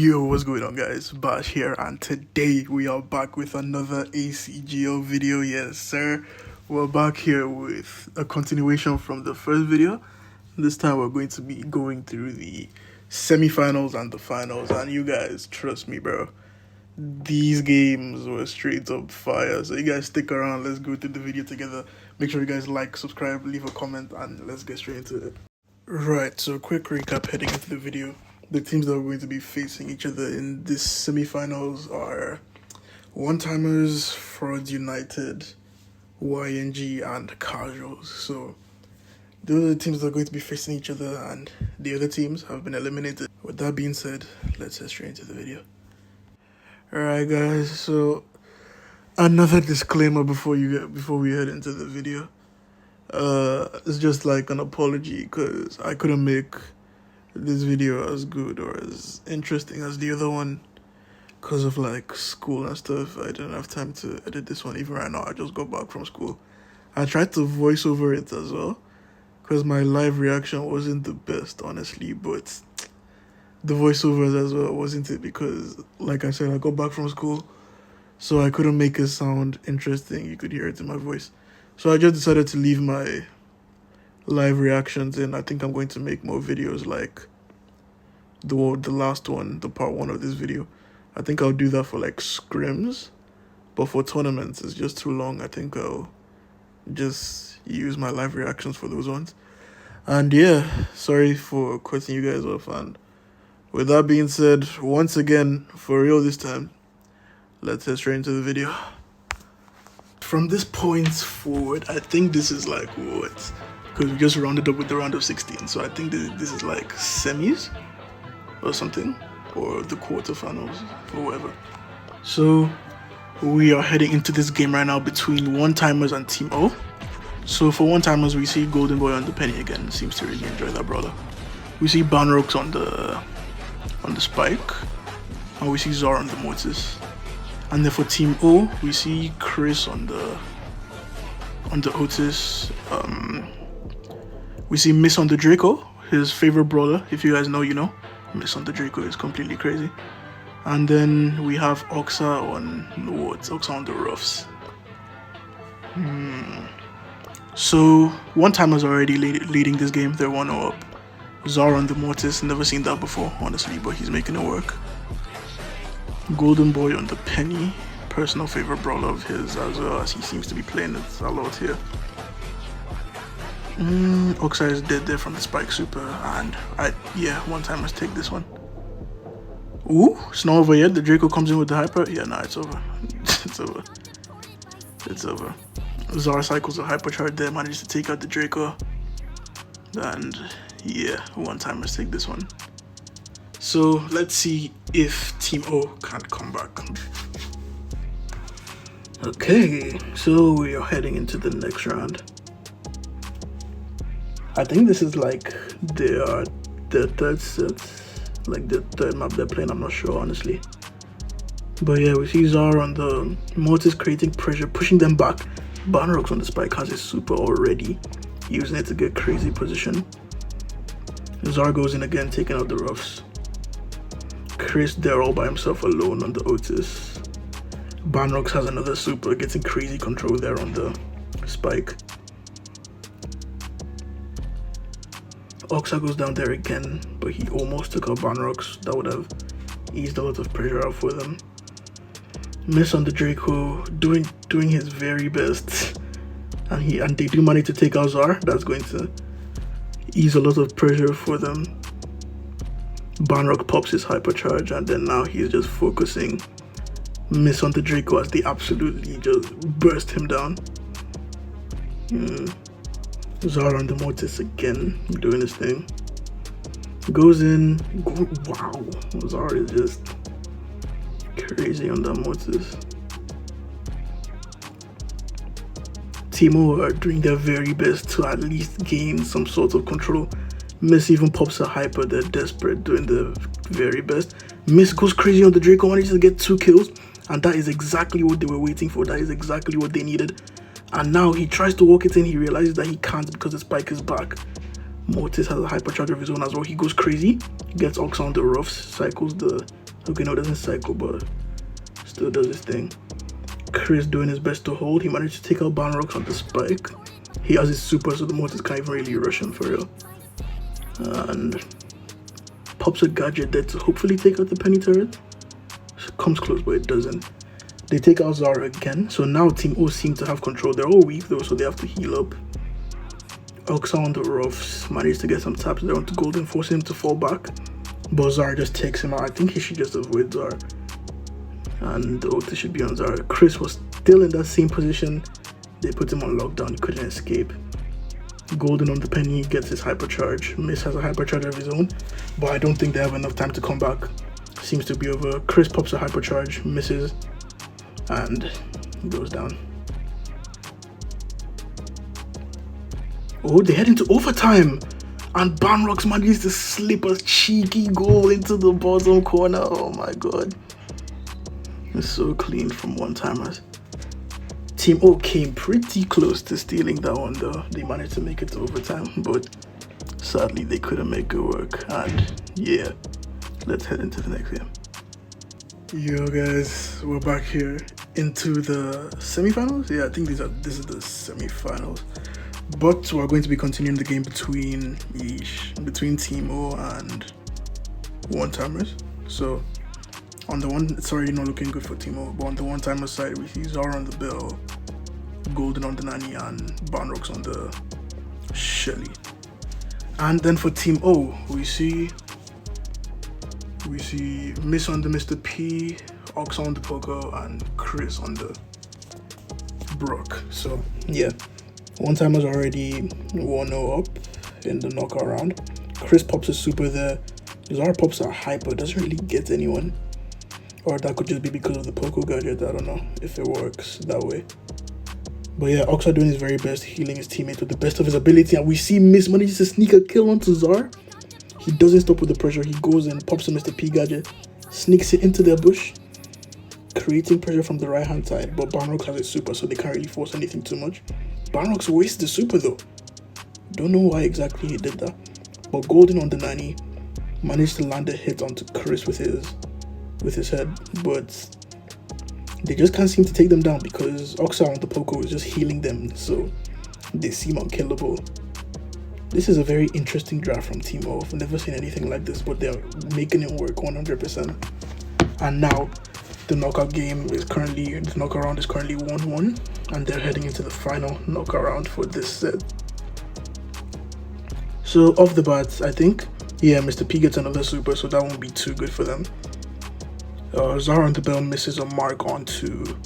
Yo, what's going on guys? Bash here, and today we are back with another Acgl video. Yes sir, we're back here with a continuation from the first video. This time we're going to be going through the semi-finals and the finals, and you guys, trust me bro, these games were straight up fire. So you guys stick around, let's go through the video together. Make sure you guys like, subscribe, leave a comment, and let's get straight into it. Right, so quick recap heading into the video. The teams that are going to be facing each other in this semi-finals are One-Timers, Fraud United, YNG, and Casuals. So those are the teams that are going to be facing each other, and the other teams have been eliminated. With that being said, let's head straight into the video. Alright guys, so another disclaimer before we head into the video. It's just like an apology because I couldn't make this video as good or as interesting as the other one because of like school and stuff. I didn't have time to edit this one. Even right now, I just got back from school. I tried to voice over it as well because my live reaction wasn't the best, honestly, but the voiceovers as well wasn't it because, like I said, I got back from school, so I couldn't make it sound interesting. You could hear it in my voice, so I just decided to leave my live reactions in. I think I'm going to make more videos like the last one, the part 1 of this video. I think I'll do that for like scrims, but for tournaments it's just too long. I think I'll just use my live reactions for those ones. And yeah, sorry for cutting you guys off, and with that being said, once again, for real this time, let's head straight into the video. From this point forward, I think this is like what? Because we just rounded up with the round of 16, so I think this is like semis or something, or the quarterfinals or whatever. So we are heading into this game right now between One-Timers and Team O. So for One-Timers, we see Golden Boy on the penny again. Seems to really enjoy that brother. We see Banrox on the spike, and we see Zar on the mortis. And then for Team O, we see Chris on the Otis. We see Miss on the Draco, his favorite brawler. If you guys know, you know. Miss on the Draco is completely crazy. And then we have Oxa on what? Oxa on the roughs. So One-Timer's already leading this game. They're 1-0 up. Zar on the mortis. Never seen that before, honestly, but he's making it work. Golden Boy on the penny. Personal favorite brawler of his, as well as he seems to be playing it a lot here. Oxa is dead there from the spike super, and One-Timers take this one. Ooh, it's not over yet. The Draco comes in with the hyper. Yeah, nah, it's over. It's over. It's over. Zara cycles the hypercharge there, manages to take out the Draco, and yeah, One-Timers take this one. So let's see if Team O can come back. Okay, so we are heading into the next round. I think this is like their third set, like the third map they're playing. I'm not sure, honestly. But yeah, we see Zara on the mortis creating pressure, pushing them back. Banrox on the spike has his super already, using it to get crazy position. Zara goes in again, taking out the roughs. Chris there all by himself alone on the Otis. Banrox has another super, getting crazy control there on the spike. Oxa goes down there again, but he almost took out Banrox. That would have eased a lot of pressure out for them. Miss on the Draco, doing his very best, and they do manage to take out Zar. That's going to ease a lot of pressure for them. Banrox pops his hypercharge, and then now he's just focusing Miss on the Draco as they absolutely just burst him down. Zara on the mortis again, doing his thing. Goes in. Wow, Zara is just crazy on that mortis. Team O are doing their very best to at least gain some sort of control. Miss even pops a hyper. They're desperate, doing the very best. Miss goes crazy on the Draco, manages to get 2 kills, and that is exactly what they were waiting for. That is exactly what they needed. And now he tries to walk it in. He realizes that he can't because the spike is back. Mortis has a hypercharge of his own as well. He goes crazy, gets Oxa on the roughs, cycles the Okay, no, it doesn't cycle, but still does his thing. Chris doing his best to hold. He managed to take out Balrogs on the spike. He has his super, so the mortars can't even really rush him for real. And pops a gadget there to hopefully take out the penny turret. Comes close, but it doesn't. They take out Zara again, so now Team O seem to have control. They're all weak though, so they have to heal up. Oxa on the roughs managed to get some taps there onto Golden, forcing him to fall back. But Zara just takes him out. I think he should just avoid Zara. And the ulti should be on Zara. Chris was still in that same position. They put him on lockdown, he couldn't escape. Golden on the penny gets his hypercharge. Miss has a hypercharge of his own, but I don't think they have enough time to come back. Seems to be over. Chris pops a hypercharge, misses, and goes down. Oh, they head into overtime, and Balrogs manages to slip a cheeky goal into the bottom corner. Oh my god. It's so clean from one-timers. Team O came pretty close to stealing that one though. They managed to make it to overtime, but sadly they couldn't make it work. And yeah, let's head into the next game. Yo guys, we're back here into the semifinals. Yeah, I think this is the semifinals. But we're going to be continuing the game between Team O and one-timers. So on the one, it's already not looking good for Team O, but on the one-timer side, we see Zara on the Bell, Golden on the Nani, and Balrogs on the Shelly. And then for Team O, we see Miss on the Mr. P, Ox on the Poco, and Chris on the Brock. So yeah, one-timer's already 1-0 up in the knockout round. Chris pops a super there. Zara pops a hyper, doesn't really get anyone. Or that could just be because of the Poco gadget. I don't know if it works that way. But yeah, Oxa doing his very best, healing his teammate with the best of his ability. And we see Miss manages to sneak a kill onto Zar. He doesn't stop with the pressure. He goes and pops a Mr. P gadget, sneaks it into their bush, creating pressure from the right hand side. But Balrogs has a super, so they can't really force anything too much. Balrogs wastes the super though. Don't know why exactly he did that. But Golden on the Nani managed to land a hit onto Chris with his head, but they just can't seem to take them down because Oxa on the Poco is just healing them, so they seem unkillable. This is a very interesting draft from Team O. I've never seen anything like this, but they're making it work 100%. And now the knockout round is currently 1-1, and they're heading into the final knockout round for this set. So off the bat, I think, yeah, Mr. P gets another super, so that won't be too good for them. Zara on the Bell misses a mark onto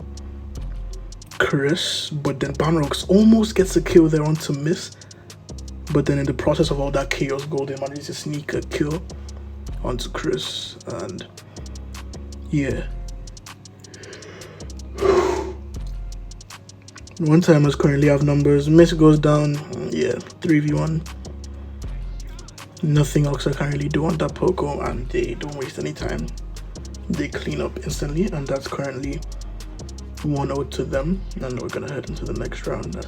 Chris, but then Balrogs almost gets a kill there onto Miss. But then in the process of all that chaos, Golden manages to sneak a kill onto Chris, and yeah. One-timers currently have numbers. Miss goes down, yeah, 3v1. Nothing else I can really do on that Poco, and they don't waste any time. They clean up instantly, and that's currently 1-0 to them. And we're gonna head into the next round.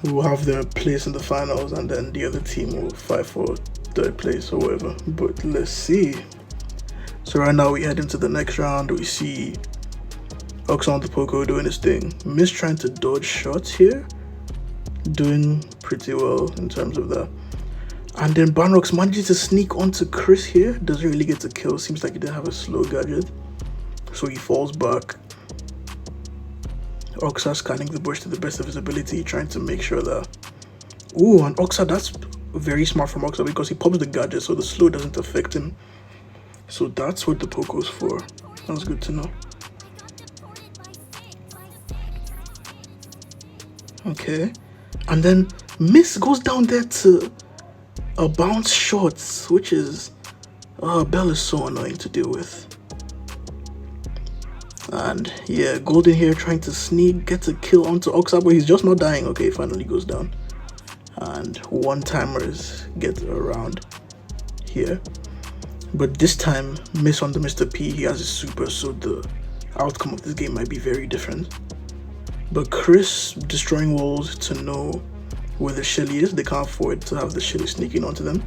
We'll have their place in the finals, and then the other team will fight for third place or whatever. But let's see. So right now we head into the next round. We see Ox on the Poco doing his thing. Miss trying to dodge shots here, doing pretty well in terms of that. And then Balrogs manages to sneak onto Chris here. Doesn't really get the kill. Seems like he didn't have a slow gadget, so he falls back. Oxa scanning the bush to the best of his ability, trying to make sure that... Ooh, and Oxa, that's very smart from Oxa because he pops the gadget so the slow doesn't affect him. So that's what the Poco's for. That's good to know. Okay. And then Miss goes down there to a bounce shot, which is... Bell is so annoying to deal with. And yeah, Golden here trying to sneak, gets a kill onto Oxa, but he's just not dying. Okay, finally goes down. And one-timers get around here. But this time, Miss on the Mr. P, he has a super, so the outcome of this game might be very different. But Chris destroying walls to know where the Shelly is. They can't afford to have the Shelly sneaking onto them.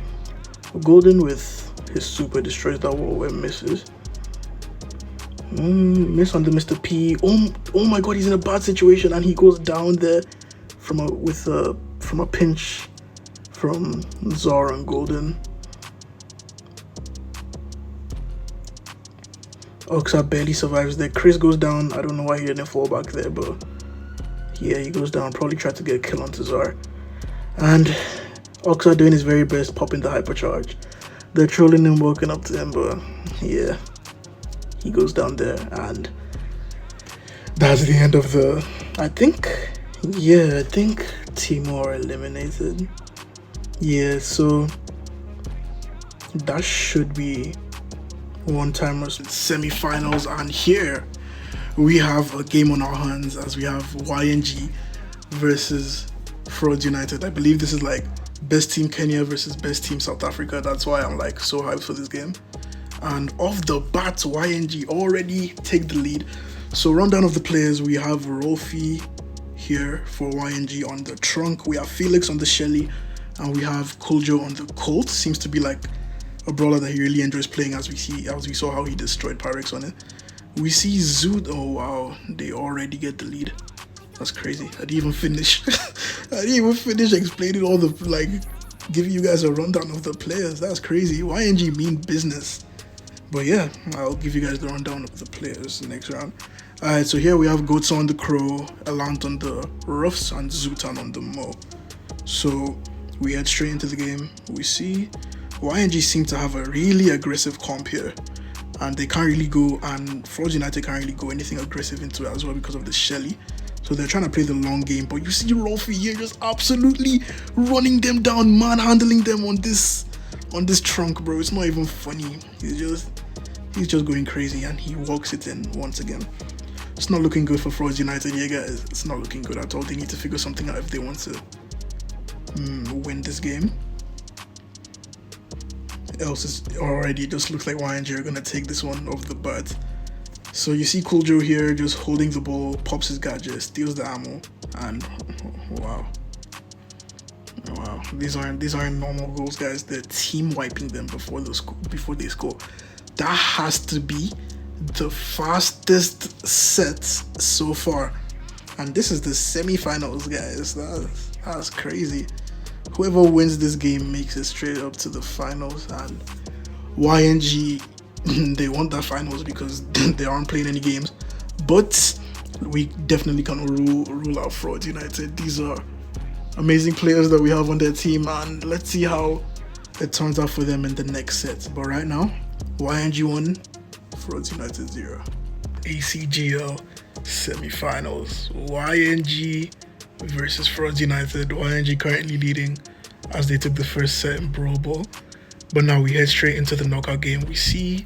Golden with his super destroys that wall where misses. Miss on the Mr. P. Oh my god, he's in a bad situation and he goes down there from a pinch from Zara and Golden. Oxa barely survives there. Chris goes down. I don't know why he didn't fall back there, but yeah, he goes down. Probably tried to get a kill onto Zara. And Oxa doing his very best, popping the hypercharge. They're trolling him, walking up to him, but yeah, he goes down there, and that's the end of the. I think Timor eliminated. Yeah, so that should be one-timers semi-finals, and here we have a game on our hands as we have YNG versus Frauds United. I believe this is like best team Kenya versus best team South Africa. That's why I'm like so hyped for this game. And off the bat, YNG already take the lead. So rundown of the players, we have Rolfie here for YNG on the trunk, we have Felix on the Shelly, and we have Kuljo on the Colt. Seems to be like a brawler that he really enjoys playing, as we saw how he destroyed Pyrex on it. We see Zoot. Oh wow, they already get the lead. That's crazy. I didn't even finish. Explaining all the, like, giving you guys a rundown of the players. That's crazy. YNG mean business. But yeah, I'll give you guys the rundown of the players next round. Alright, so here we have Goats on the Crow, Elant on the Ruffs, and Zutan on the Mo. So we head straight into the game. We see YNG seem to have a really aggressive comp here, and they can't really go, and Frauds United can't really go anything aggressive into it as well because of the Shelly. So they're trying to play the long game, but you see Rolfie here just absolutely running them down, manhandling them on this trunk, bro. It's not even funny. He's just going crazy, and he walks it in once again. It's not looking good for Frauds United here, guys. It's not looking good at all. They need to figure something out if they want to win this game. Else it already just looks like YNG are gonna take this one off the bat. So you see Kuljo here just holding the ball, pops his gadget, steals the ammo, and wow. These aren't normal goals, guys. They're team wiping them before they score. That has to be the fastest set so far, and this is the semi-finals, guys. That's crazy. Whoever wins this game makes it straight up to the finals, and YNG, they want that finals because they aren't playing any games. But we definitely can rule out Frauds United. These are amazing players that we have on their team, and let's see how it turns out for them in the next set. But right now, YNG 1, Frauds United 0. ACGL semi-finals. YNG versus Frauds United. YNG currently leading as they took the first set in Brawl Ball. But now we head straight into the knockout game. We see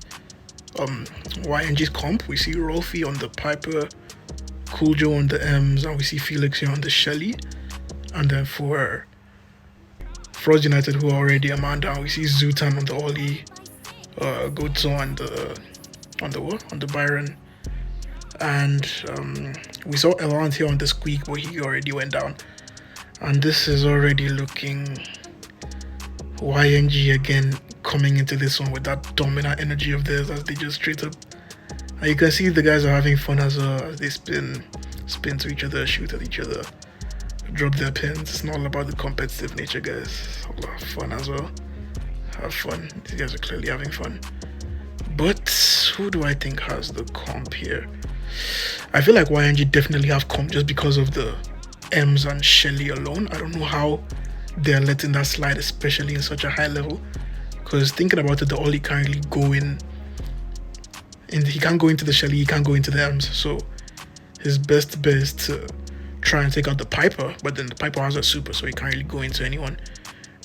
YNG's comp. We see Rolfie on the Piper, Kuljo on the M's, and we see Felix here on the Shelly. And then for Frauds United, who are already a man down, we see Zutan on the Oli, Gozo on the Byron, and we saw Elant here on the Squeak, but he already went down. And this is already looking YNG again coming into this one with that dominant energy of theirs as they just straight up. And you can see the guys are having fun as they spin to each other, shoot at each other, drop their pins. It's not all about the competitive nature, guys. It's a lot of fun as well. Have fun. These guys are clearly having fun. But who do I think has the comp here? I feel like YNG definitely have comp just because of the M's and Shelly alone. I don't know how they're letting that slide, especially in such a high level. Because thinking about it, the Oli can't really go in. And he can't go into the Shelly, he can't go into the M's. So his best bet is to try and take out the Piper, but then the Piper has a super, so he can't really go into anyone.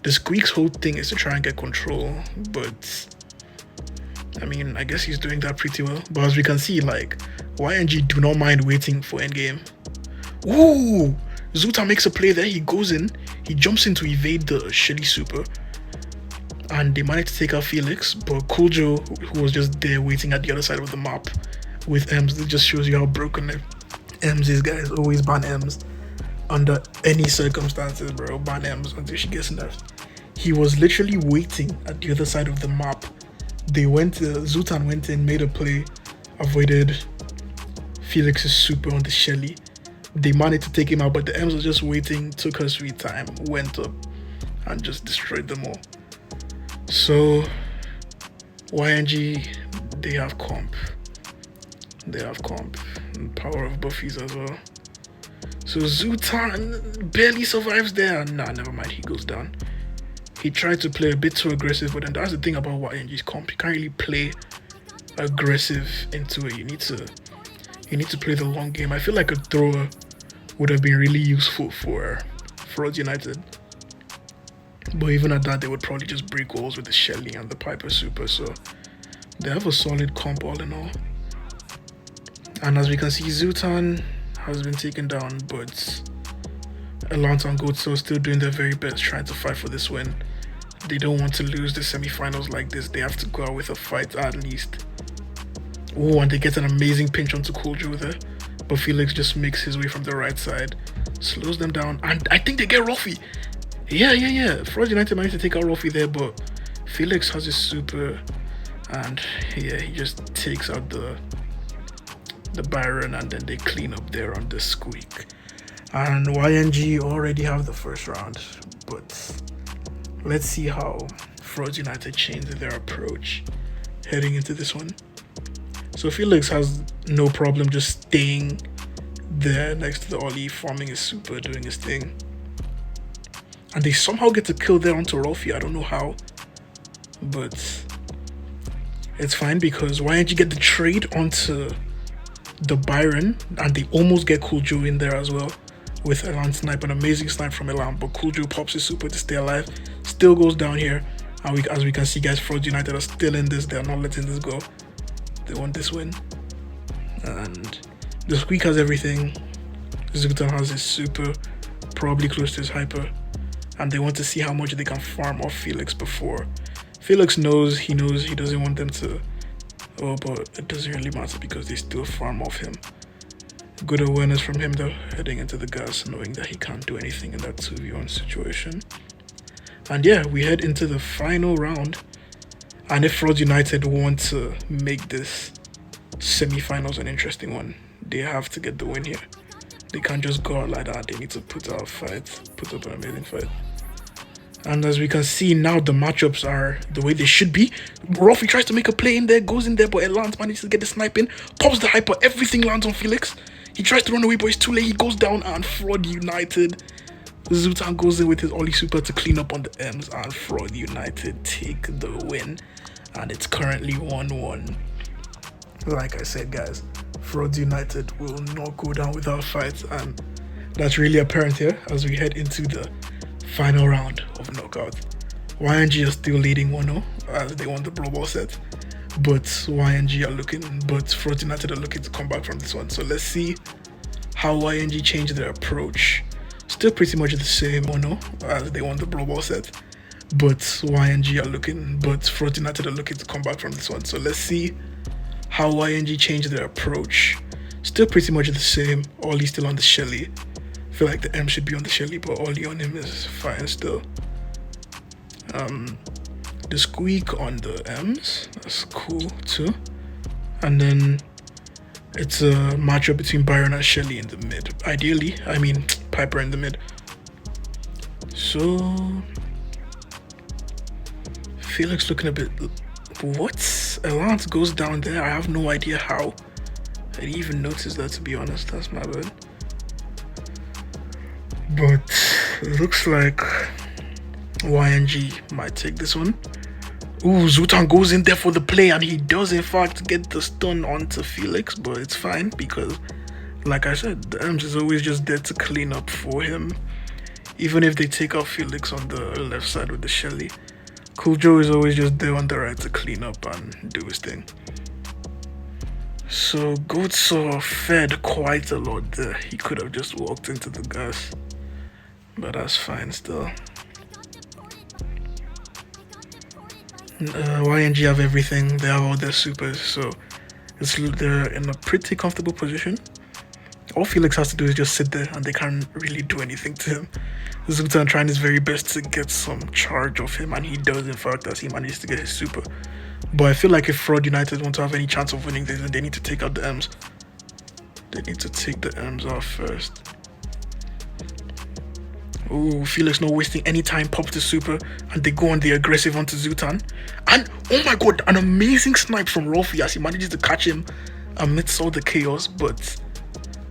The Squeak's whole thing is to try and get control, but I mean, I guess he's doing that pretty well. But as we can see, like, YNG do not mind waiting for endgame. Ooh! Zuta makes a play there, he goes in, he jumps in to evade the Shelly super, and they managed to take out Felix, but Kuljo, who was just there waiting at the other side of the map with M's, it just shows you how broken M's is, guys. Always ban M's under any circumstances, bro. Ban M's until she gets nerfed. He was literally waiting at the other side of the map Zutan went in, made a play, avoided Felix's super on the Shelly. They managed to take him out, but the Ems was just waiting, took her sweet time, went up, and just destroyed them all. So, YNG, they have comp. And power of buffies as well. So Zutan barely survives there. Nah, never mind, he goes down. He tried to play a bit too aggressive, but then that's the thing about YNG's comp. You can't really play aggressive into it. You need to play the long game. I feel like a thrower would have been really useful for Fraud United. But even at that, they would probably just break walls with the Shelly and the Piper Super. So they have a solid comp all in all. And as we can see, Zutan has been taken down, but Elant and Goatso are still doing their very best trying to fight for this win. They don't want to lose the semi-finals like this. They have to go out with a fight at least. Oh, and they get an amazing pinch onto Cooljo there. But Felix just makes his way from the right side, slows them down, and I think they get Ruffy. Yeah. Fraud United managed to take out Ruffy there, but Felix has his super, and yeah, he just takes out the Byron, and then they clean up there on the Squeak. And YNG already have the first round, but let's see how Fraud United change their approach heading into this one. So Felix has no problem just staying there next to the Ollie, farming his super, doing his thing. And they somehow get a kill there onto Rolfie. I don't know how, but it's fine because YNG get the trade onto the Byron, and they almost get Cooljo in there as well with Elan snipe, an amazing snipe from Elan, but Cooljo pops his super to stay alive, still goes down here, and as we can see, guys, Fraud United are still in this. They're not letting this go. They want this win. And the Squeak has everything. Zutan has his super, probably close to his hyper, and they want to see how much they can farm off Felix before. Felix knows he doesn't want them to. Oh, but it doesn't really matter because they still farm off him. Good awareness from him though, heading into the gas, knowing that he can't do anything in that 2v1 situation. And yeah, we head into the final round. And if Fraud United want to make this semi-finals an interesting one, they have to get the win here. They can't just go out like that. They need to put up an amazing fight. And as we can see now, the matchups are the way they should be. Ruffy tries to make a play in there, goes in there, but Elant manages to get the snipe in, pops the hyper, everything lands on Felix. He tries to run away, but it's too late. He goes down, and Fraud United, Zutan goes in with his Ollie super to clean up on the M's, and Fraud United take the win. And it's currently 1-1. Like I said, guys, Fraud United will not go down without fights, and that's really apparent here as we head into the final round of knockout. YNG are still leading 1-0 as they won the Blow Ball set, but Fraud United are looking to come back from this one. So let's see how YNG change their approach. Still pretty much the same 1-0 as they won the Blow Ball set, but Fraud United are looking to come back from this one. So let's see how YNG change their approach. Still pretty much the same. Ollie still on the Shelly. I feel like the M should be on the Shelly, but Ollie on him is fine still. The Squeak on the M's, that's cool too. And then it's a matchup between Byron and Shelly in the mid. Ideally, I mean Piper in the mid. So Felix looking a bit. What? Elant goes down there. I have no idea how. I didn't even notice that, to be honest. That's my bad. But it looks like YNG might take this one. Ooh, Zutan goes in there for the play, and he does in fact get the stun onto Felix, but it's fine because, like I said, the Ems is always just there to clean up for him. Even if they take out Felix on the left side with the Shelly, Cooljo is always just there on the right to clean up and do his thing. So Goatsaw fed quite a lot there. He could have just walked into the gas, but that's fine still. YNG have everything. They have all their supers, so they're in a pretty comfortable position. All Felix has to do is just sit there, and they can't really do anything to him. Zutan trying his very best to get some charge of him, and he does in fact as he manages to get his super. But I feel like if Fraud United want to have any chance of winning this, then they need to take out the M's. They need to take the M's off first. Oh, Felix not wasting any time, pops the super, and they go on the aggressive onto Zutan. And oh my god, an amazing snipe from Rolfie as he manages to catch him amidst all the chaos, but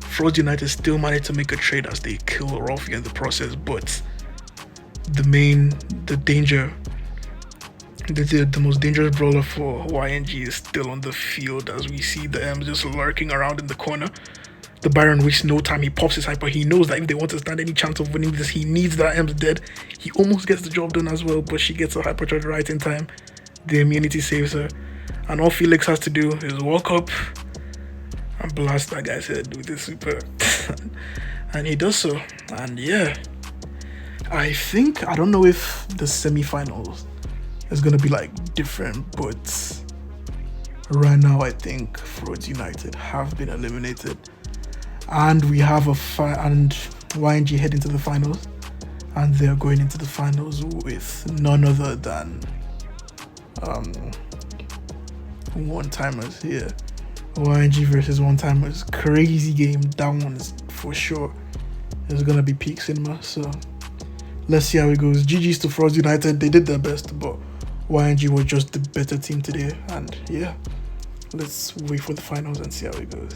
Fraud United still managed to make a trade as they kill Rolfie in the process. But the danger, the most dangerous brawler for YNG is still on the field as we see the M's just lurking around in the corner. The Baron wastes no time. He pops his hyper. He knows that if they want to stand any chance of winning this, he needs that M's dead. He almost gets the job done as well, but she gets a hypercharge right in time. The immunity saves her. And all Felix has to do is walk up and blast that guy's head with his super. And he does so. And yeah, I don't know if the semi-finals is going to be like different, but right now I think Frauds United have been eliminated. And we have and YNG head into the finals, and they're going into the finals with none other than one-timers here. YNG versus one-timers, crazy game. That one is for sure. It's gonna be peak cinema. So let's see how it goes. GG's to Frauds United. They did their best, but YNG was just the better team today. And yeah, let's wait for the finals and see how it goes.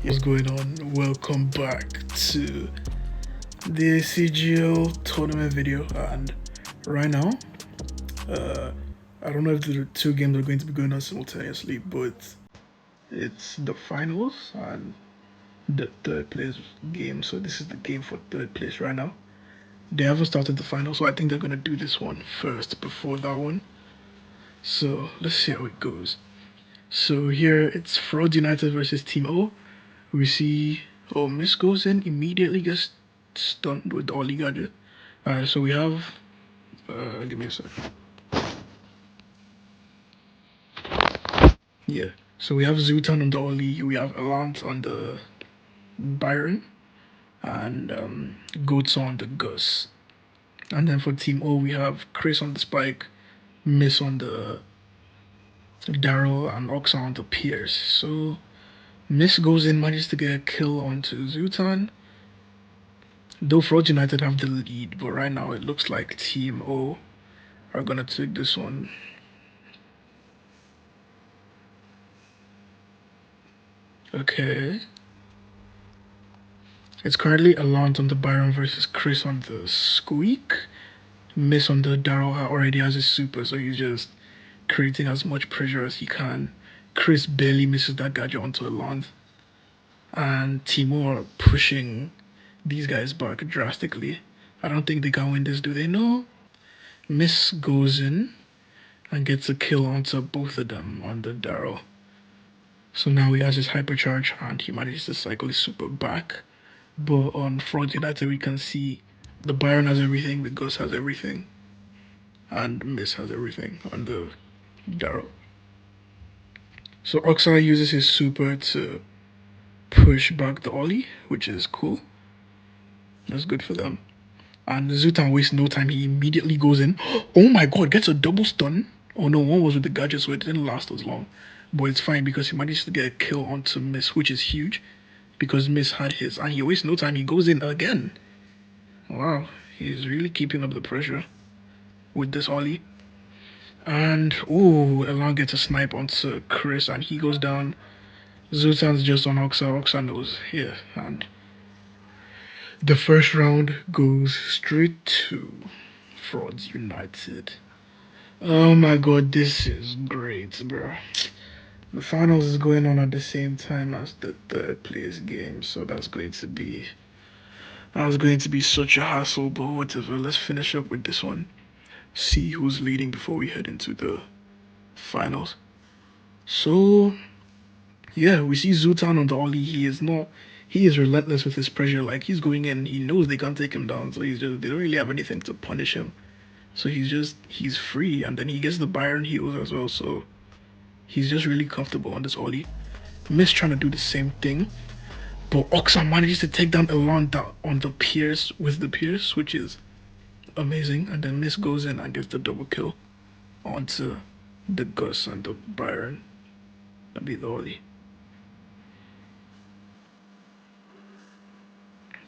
What's going on? Welcome back to the Acgl tournament video. And right now, I don't know if the two games are going to be going on simultaneously, but it's the finals and the third place game. So this is the game for third place right now. They haven't started the final, so I think they're gonna do this one first before that one. So let's see how it goes. So here it's Fraud United versus Team O. We see, oh, Miss goes in, immediately gets stunned with the Ollie gadget. Alright, so we have, give me a sec. Yeah, so we have Zutan on the Ollie, we have Alance on the Byron, and Goats on the Gus. And then for Team O, we have Chris on the Spike, Miss on the Daryl, and Oxa on the Pierce. So Miss goes in, manages to get a kill onto Zutan. Though Fraud United have the lead, but right now it looks like Team O are gonna take this one. Okay. It's currently Alance on the Byron versus Chris on the Squeak. Miss on the Daryl already has his super, so he's just creating as much pressure as he can. Chris barely misses that gadget onto Alance. And Timur pushing these guys back drastically. I don't think they can win this, do they? No. Miss goes in and gets a kill onto both of them on the Daryl. So now he has his hypercharge and he manages to cycle his super back. But on Front United we can see the Byron has everything, the Gus has everything, and Miss has everything on the Daryl. So Oxa uses his super to push back the Ollie, which is cool. That's good for them. And Zutan wastes no time. He immediately goes in. Oh my god, gets a double stun. Oh no, one was with the gadget, so it didn't last as long. But it's fine because he managed to get a kill onto Miss, which is huge. Because Miss had his. And he wastes no time. He goes in again. Wow, he's really keeping up the pressure with this Ollie. And, ooh, Elan gets a snipe onto Chris, and he goes down. Zutan's just on Oxa. Oxa knows. Yeah, and the first round goes straight to Frauds United. Oh my god, this is great, bro. The finals is going on at the same time as the third place game, so that's going to be such a hassle, but whatever. Let's finish up with this one. See who's leading before we head into the finals. So yeah, we see Zutan on the Ollie. He is relentless with his pressure. Like he's going in, he knows they can't take him down, so they don't really have anything to punish him. So he's free, and then he gets the Byron heals as well. So he's just really comfortable on this Ollie. Miss trying to do the same thing, but Oxa manages to take down Elan on the Pierce with the Pierce, which is amazing. And then Miss goes in and gets the double kill onto the Gus and the Byron. That'd be the Oli.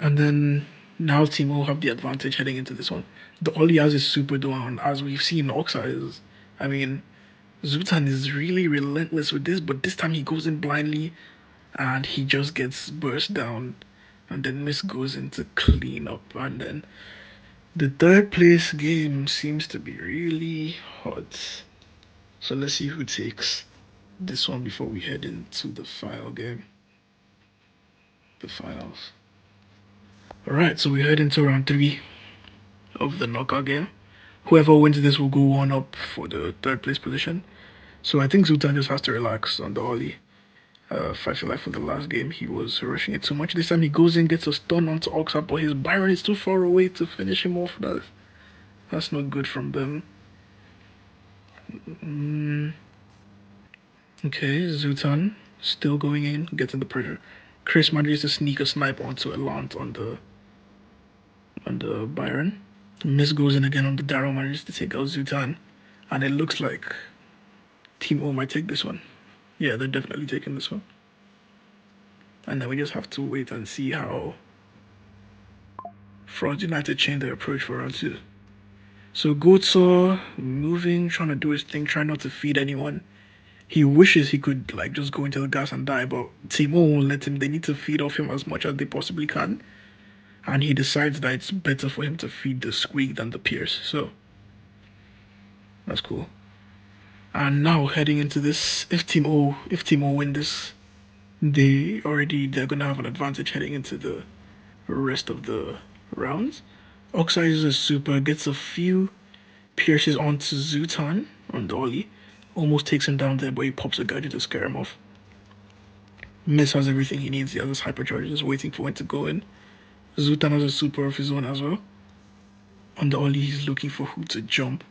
And then now Team will have the advantage heading into this one. The Oli has is super though, and as we've seen, Oxa is. I mean, Zutan is really relentless with this, but this time he goes in blindly and he just gets burst down. And then Miss goes into clean up. And then the third place game seems to be really hot. So let's see who takes this one before we head into the final game. The finals. Alright, so we head into round 3 of the knockout game. Whoever wins this will go one up for the third place position. So I think Zutan just has to relax on the Oli. I feel like for the last game he was rushing it too much. This time he goes in, gets a stun onto Oxa, but his Byron is too far away to finish him off. That's not good from them. Okay, Zutan still going in, getting the pressure. Chris manages to sneak a snipe onto a Lant on the Byron. Miss goes in again on the Darrow, manages to take out Zutan. And it looks like Team O might take this one. Yeah, they're definitely taking this one. And then we just have to wait and see how Fraud United change their approach for round 2. So Goatsaw moving, trying to do his thing, trying not to feed anyone. He wishes he could like just go into the gas and die, but Team O won't let him. They need to feed off him as much as they possibly can. And he decides that it's better for him to feed the Squeak than the Pierce. So that's cool. And now heading into this, if Team O win this, they're gonna have an advantage heading into the rest of the rounds. Oxide uses a super, gets a few pierces onto Zutan on Dolly, almost takes him down there, but he pops a gadget to scare him off. Miss has everything he needs. He has his hypercharge, just waiting for when to go in. Zutan has a super of his own as well. On the Oli, he's looking for who to jump.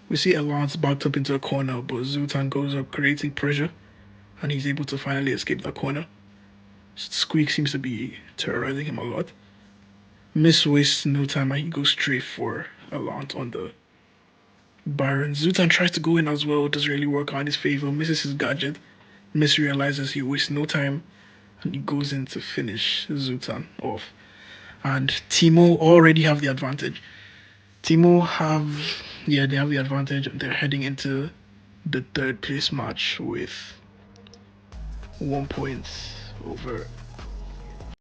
We see Elance backed up into a corner, but Zutan goes up, creating pressure, and he's able to finally escape that corner. Squeak seems to be terrorizing him a lot. Miss wastes no time and he goes straight for Elance on the Byron. Zutan tries to go in as well, doesn't really work out in his favor, misses his gadget. Miss realizes he wastes no time and he goes in to finish Zutan off. And Timo already have the advantage. They have the advantage. They're heading into the third place match with 1 point over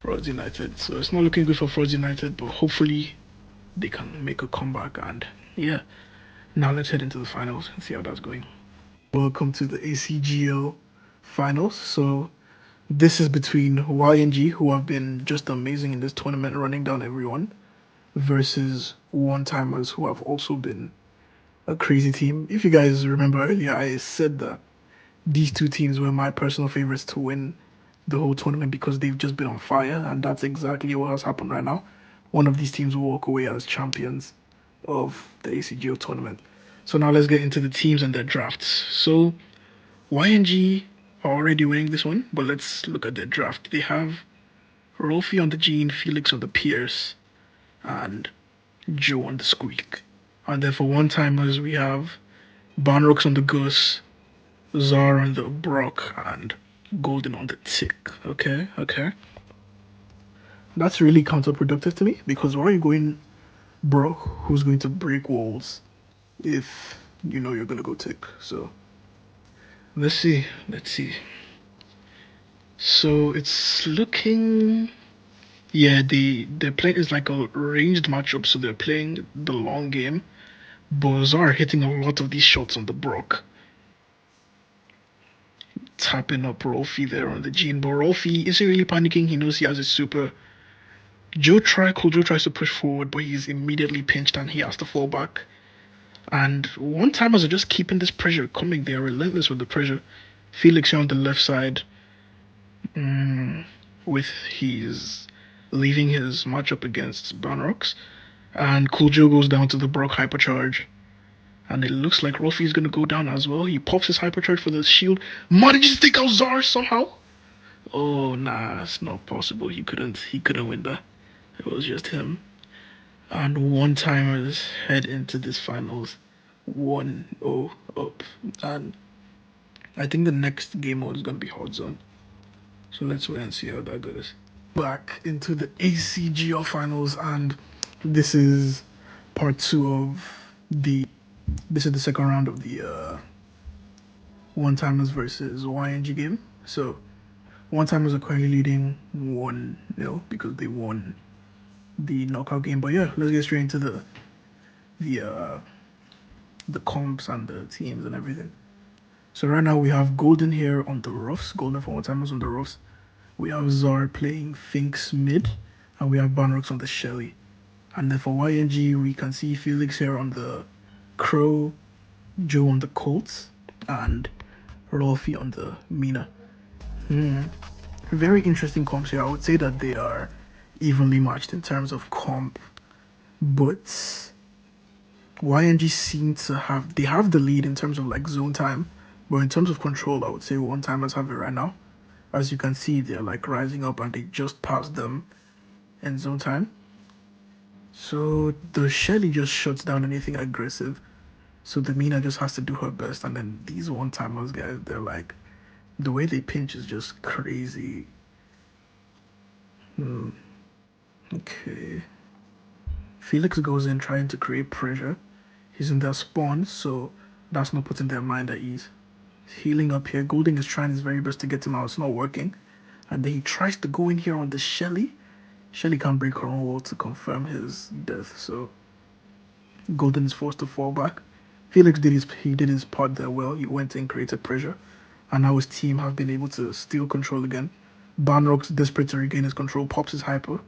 Frauds United. So it's not looking good for Frauds United, but hopefully they can make a comeback. And yeah, now let's head into the finals and see how that's going. Welcome to the ACGL finals. So this is between YNG, who have been just amazing in this tournament, running down everyone, versus One Timers, who have also been a crazy team. If you guys remember earlier, I said that these two teams were my personal favorites to win the whole tournament because they've just been on fire, and that's exactly what has happened right now. One of these teams will walk away as champions of the ACGO tournament. So now let's get into the teams and their drafts. So YNG are already winning this one, but let's look at their draft. They have Rolfie on the Gene, Felix on the Pierce, and Joe on the Squeak. And then for one timers, we have Barnrooks on the Gus, Zar on the Brock, and Golden on the Tick. Okay. That's really counterproductive to me because why are you going Brock, who's going to break walls, if you know you're gonna go Tick? So let's see. So it's looking, yeah, they're playing is like a ranged matchup, so they're playing the long game. But Zar hitting a lot of these shots on the Brock, tapping up Rolfie there on the Gene. But Rolfie isn't really panicking. He knows he has a super. Cool Joe tries to push forward, but he's immediately pinched and he has to fall back. And one timers are just keeping this pressure coming. They are relentless with the pressure. Felix here on the left side, with his leaving his matchup against Banrox. And Cool Joe goes down to the Brock hypercharge. And it looks like Rolfie is gonna go down as well. He pops his hypercharge for the shield. Manages to take out Zar somehow. Oh nah, it's not possible. He couldn't win that. It was just him. And one timers head into this finals 1-0 up. And I think the next game mode is going to be Hot Zone. So let's wait and see how that goes. Back into the Acgl finals, and this is part 2 of the second round of the one timers versus YNG game. So one timers are currently leading 1-0 because they won the knockout game. But yeah, let's get straight into the comps and the teams and everything. So right now we have Golden here on the roughs, Golden for one timers on the roughs. We have Zar playing Finks mid, and we have Banrox on the Shelly. And then for YNG, we can see Felix here on the Crow, Joe on the Colts, and Rolfie on the Mina. Very interesting comps here. I would say that they are evenly matched in terms of comp, but YNG seem to have the lead in terms of like zone time, but in terms of control, I would say one timers have it right now. As you can see, they're like rising up and they just passed them in zone time. So the Shelly just shuts down anything aggressive. So the Mina just has to do her best, and then these one timers guys, they're like, the way they pinch is just crazy. Okay. Felix goes in trying to create pressure. He's in their spawn, so that's not putting their mind at ease. He's healing up here. Golding is trying his very best to get him out. It's not working. And then he tries to go in here on the Shelly. Shelly can't break her own wall to confirm his death, so Golden is forced to fall back. Felix did his part there well. He went in, created pressure, and now his team have been able to steal control again. Banrock's desperate to regain his control, pops his hyper,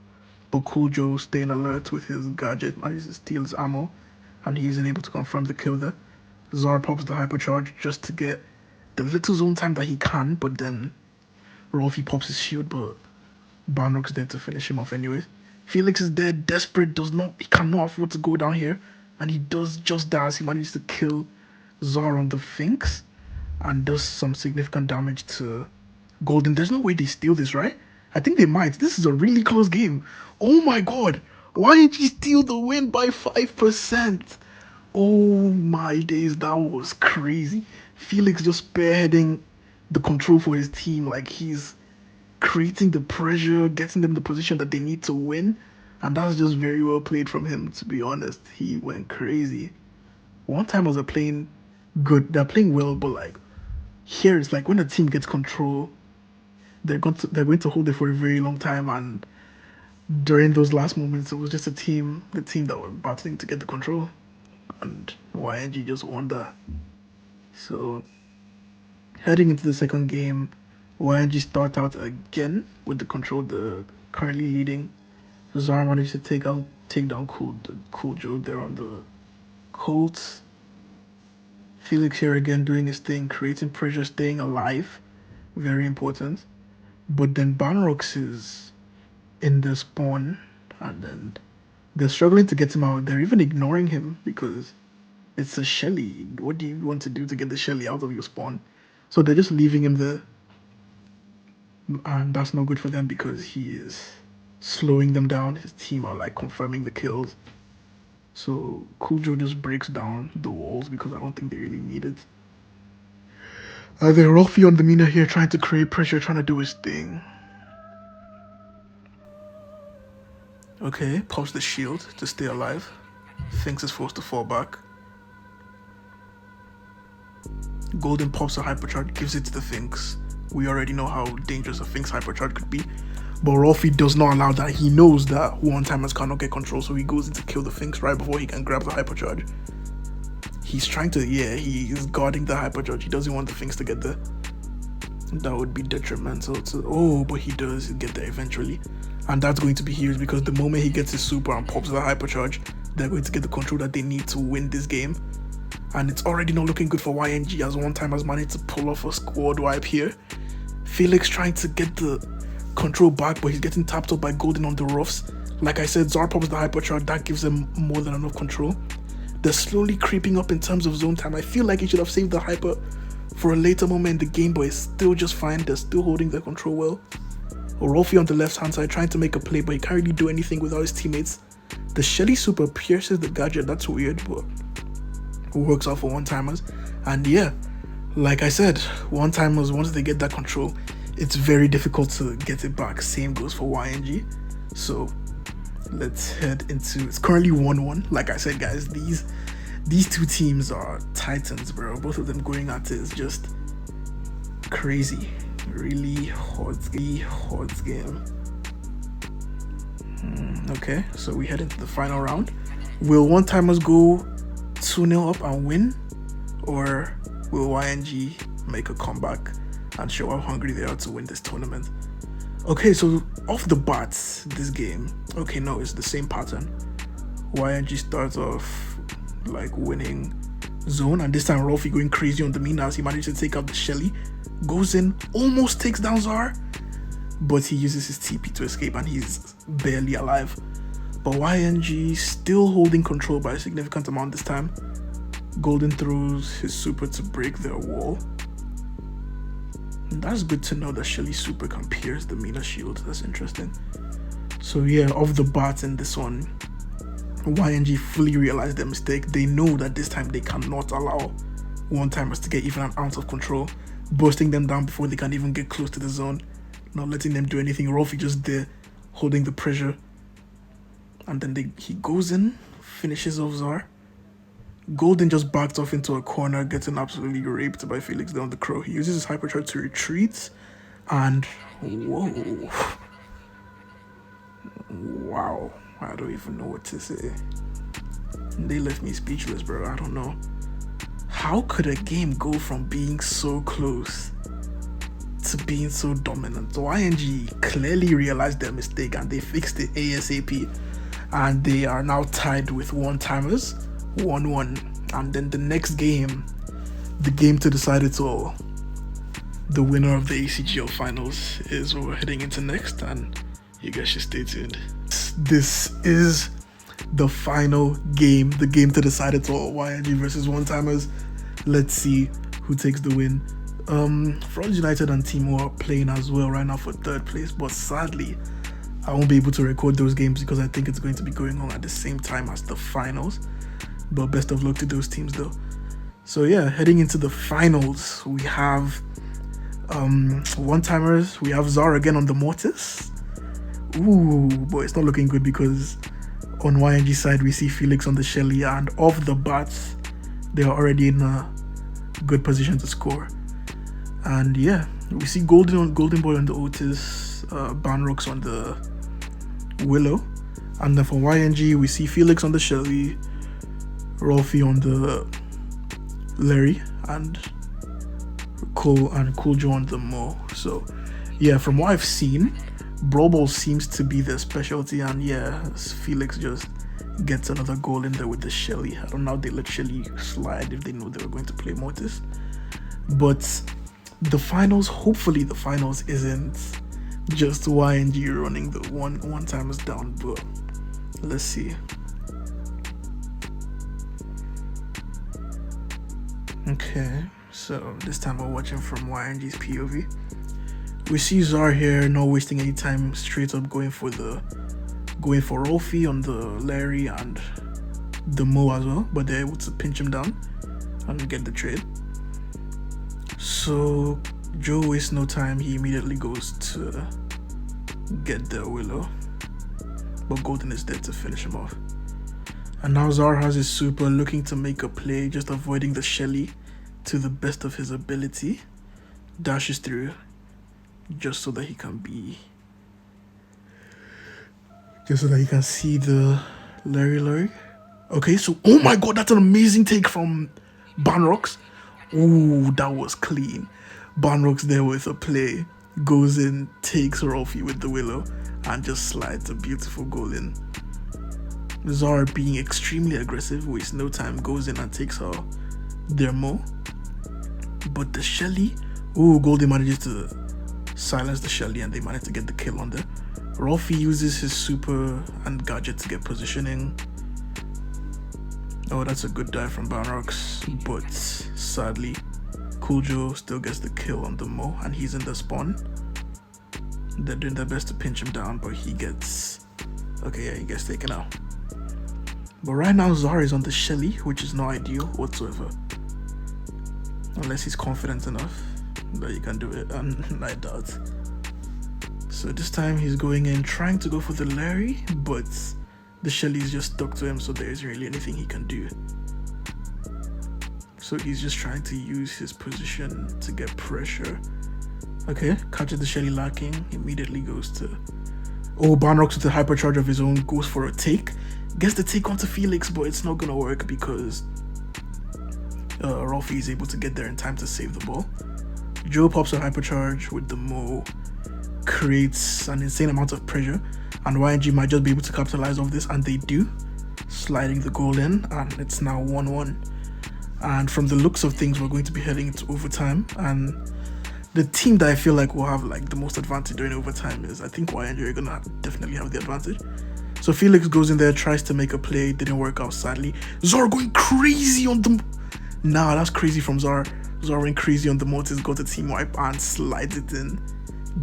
but Cool Joe staying alert with his gadget, manages to steal his ammo, and he isn't able to confirm the kill there. Zar pops the hypercharge just to get the little zone time that he can, but then Rolfie pops his shield, but Banrock's there to finish him off anyways. Felix is there, desperate, he cannot afford to go down here, and he does just that as he manages to kill Zar on the Finks and does some significant damage to Golden. There's no way they steal this, right? I think they might. This is a really close game. Oh my god. Why did he steal the win by 5%? Oh my days, that was crazy. Felix just spearheading the control for his team. Like he's creating the pressure, getting them the position that they need to win. And that's just very well played from him, to be honest. He went crazy. One time was playing good. They're playing well, but like here it's like when a team gets control, they're going to hold it for a very long time, and during those last moments it was just the team that were battling to get the control, and YNG just won that. So heading into the second game, YNG start out again with the control, the currently leading. Zara managed to take down Cool Joe there on the Colts. Felix here again doing his thing, creating pressure, staying alive. Very important. But then Banrox is in the spawn, and then they're struggling to get him out. They're even ignoring him because it's a Shelly. What do you want to do to get the Shelly out of your spawn? So they're just leaving him there. And that's not good for them because he is slowing them down. His team are like confirming the kills. So Cool Joe just breaks down the walls because I don't think they really need it. They're Rolfie on the Mina here trying to create pressure, trying to do his thing. Okay, pops the shield to stay alive. Thinks is forced to fall back. Golden pops a hypercharge, gives it to the Finks. We already know how dangerous a Finks hypercharge could be. But Rolfie does not allow that. He knows that one-timers cannot get control, so he goes in to kill the Finks right before he can grab the hypercharge. He's trying to, he is guarding the hypercharge. He doesn't want the Finks to get there. That would be detrimental to, but he does get there eventually. And that's going to be huge because the moment he gets his super and pops the hypercharge, they're going to get the control that they need to win this game. And it's already not looking good for YNG as one time has managed to pull off a squad wipe here. Felix trying to get the control back, but he's getting tapped up by Golden on the roughs. Like I said, Zar pops the hypercharge, that gives them more than enough control. They're slowly creeping up in terms of zone time. I feel like he should have saved the hyper for a later moment in the game, but it's still just fine. They're still holding their control well. Rolfie on the left hand side trying to make a play, but he can't really do anything without his teammates. The Shelly super pierces the gadget, that's weird, but who works out for one-timers. And yeah, like I said, one-timers, once they get that control, it's very difficult to get it back. Same goes for YNG. So let's head into, it's currently 1-1. Like I said, guys, these two teams are titans, bro. Both of them going at it is just crazy. Really hot game. Okay, so we head into the final round. Will one-timers go 2-0 up and win, or will YNG make a comeback and show how hungry they are to win this tournament? Okay, so off the bat, this game, okay, no, it's the same pattern. YNG starts off like winning zone, and this time Rolfie going crazy on the Mina as he managed to take out the Shelly, goes in, almost takes down Zar, but he uses his TP to escape and he's barely alive. But YNG still holding control by a significant amount this time. Golden throws his super to break their wall. And that's good to know that Shelly's super can pierce the Mina shield. That's interesting. So yeah, off the bat in this one, YNG fully realized their mistake. They know that this time they cannot allow one-timers to get even an ounce of control, bursting them down before they can even get close to the zone, not letting them do anything. Rolfie just there, holding the pressure. And then he goes in, finishes off Zar. Golden just backed off into a corner, getting absolutely raped by Felix down the Crow. He uses his hypercharge to retreat, and whoa. Wow. I don't even know what to say. They left me speechless, bro. I don't know. How could a game go from being so close to being so dominant? YNG clearly realized their mistake and they fixed it ASAP. And they are now tied with one-timers, 1-1. And then the next game, the game to decide it all, the winner of the ACGL finals is what we're heading into next, and you guys should stay tuned. This is the final game, the game to decide it all, YNG versus one-timers. Let's see who takes the win. Front United and Teemo are playing as well right now for third place, but sadly, I won't be able to record those games because I think it's going to be going on at the same time as the finals. But best of luck to those teams though. So yeah, heading into the finals, we have one-timers. We have Zar again on the Mortis. Ooh, boy, it's not looking good because on YNG side we see Felix on the Shelly, and off the bats they are already in a good position to score. And yeah, we see Golden Boy on the Otis, Banrox on the Willow, and then for YNG we see Felix on the Shelly, Rolfie on the Larry, and Cool Joe on the Mo. So yeah, from what I've seen, Brawl Ball seems to be their specialty, and yeah, Felix just gets another goal in there with the Shelly. I don't know how they let Shelly slide if they know they were going to play Mortis. But the finals, hopefully the finals isn't just YNG running the one-timers down, but let's see. Okay, so this time we're watching from YNG's POV. We see Zar here, not wasting any time, straight up going for Rolfie on the Larry and the Mo as well, but they're able to pinch him down and get the trade. So Joe wastes no time, he immediately goes to get the Willow, but Golden is there to finish him off. And now Zar has his super, looking to make a play, just avoiding the Shelly to the best of his ability. Dashes through just so that he can see the Larry. Okay, so oh my god, that's an amazing take from Banrox. Ooh, that was clean. Banrox there with a play, goes in, takes Rolfie with the Willow, and just slides a beautiful goal in. Zar being extremely aggressive, wastes no time, goes in and takes her their Mo. But the Shelly, ooh, Goldie manages to silence the Shelly and they manage to get the kill on there. Rolfie uses his super and gadget to get positioning. Oh, that's a good dive from Banrox, but sadly, Cool Joe still gets the kill on the Mo and he's in the spawn. They're doing their best to pinch him down, but he gets taken out. But right now, Zar is on the Shelly, which is not ideal whatsoever. Unless he's confident enough that he can do it, and I doubt. So this time he's going in, trying to go for the Larry, but the Shelly is just stuck to him, so there isn't really anything he can do. So he's just trying to use his position to get pressure. Okay, catches the Shelly lacking, immediately goes to... Oh, Banrox with the hypercharge of his own goes for a take. Gets the take onto Felix, but it's not gonna work because Rolfie is able to get there in time to save the ball. Joe pops a hypercharge with the Mo, creates an insane amount of pressure, and YNG might just be able to capitalize off this, and they do, sliding the goal in, and it's now 1-1. And from the looks of things, we're going to be heading into overtime, and the team that I feel like will have like the most advantage during overtime is, I think YNG are gonna definitely have the advantage. So Felix goes in there, tries to make a play, didn't work out sadly. Zar going crazy on the... Nah, that's crazy from Zar. Zar went crazy on the Mortis, got a team wipe and slides it in